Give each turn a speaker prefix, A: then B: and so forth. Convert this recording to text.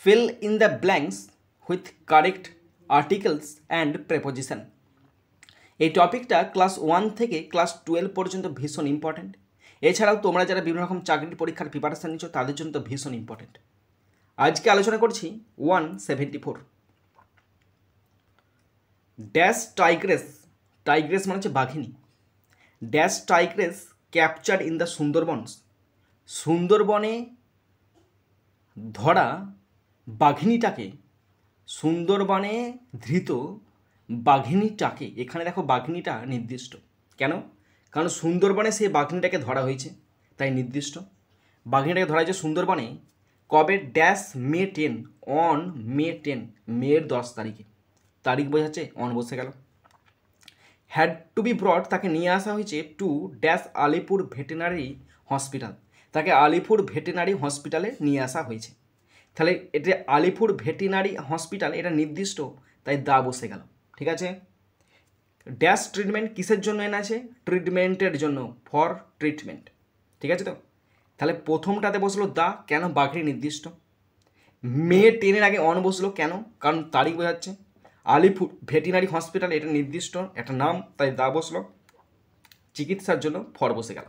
A: fill in the blanks with correct articles and preposition। এই টপিকটা class 1 থেকে class 12 পর্যন্ত ভীষণ ইম্পর্টেন্ট। এছাড়াও তোমরা যারা বিভিন্ন রকম চাকরির পরীক্ষার প্রিপারেশন নিচ্ছ তাদের জন্য তো ভীষণ ইম্পর্টেন্ট। আজকে আলোচনা করছি 174 ড্যাশ টাইগ্রেস। টাইগ্রেস মানে হচ্ছে বাঘিনী। Dash Tigress captured in the Sundarbans. সুন্দরবনে ধরা বাঘিনীটাকে, সুন্দরবনে ধৃত বাঘিনীটাকে, এখানে দেখো বাঘিনীটা নির্দিষ্ট কেন? কারণ সুন্দরবনে সেই বাঘিনীটাকে ধরা হয়েছে, তাই নির্দিষ্ট। বাঘিনীটাকে ধরা হয়েছে সুন্দরবনে কবে? ড্যাশ মে 10, অন মে 10, মের 10 তারিখে। তারিখ বোঝাচ্ছে, অন বসে গেল। হ্যাড টু বি ব্রড, তাকে নিয়ে আসা হয়েছে to dash Alipur veterinary hospital. তাকে আলিপুর ভেটেরিনারি হসপিটালে নিয়ে আসা হয়েছে। তাহলে এটা আলিপুর ভেটেরিনারি হসপিটাল, এটা নির্দিষ্ট, তাই দা বসে গেল। ঠিক আছে। ড্যাশ ট্রিটমেন্ট, কিসের জন্য এনে আছে? ট্রিটমেন্টের জন্য, ফর ট্রিটমেন্ট। ঠিক আছে তো। তাহলে প্রথমটাতে বসলো দা, কেন? বাঘিনী নির্দিষ্ট। মে 10 আগে অন বসলো কেন? কারণ তারিখ বোঝাচ্ছে। আলিপুর ভেটেরিনারি হসপিটাল এটা নির্দিষ্ট একটা নাম, তাই দা বসলো। চিকিৎসার জন্য ফর বসে গেল।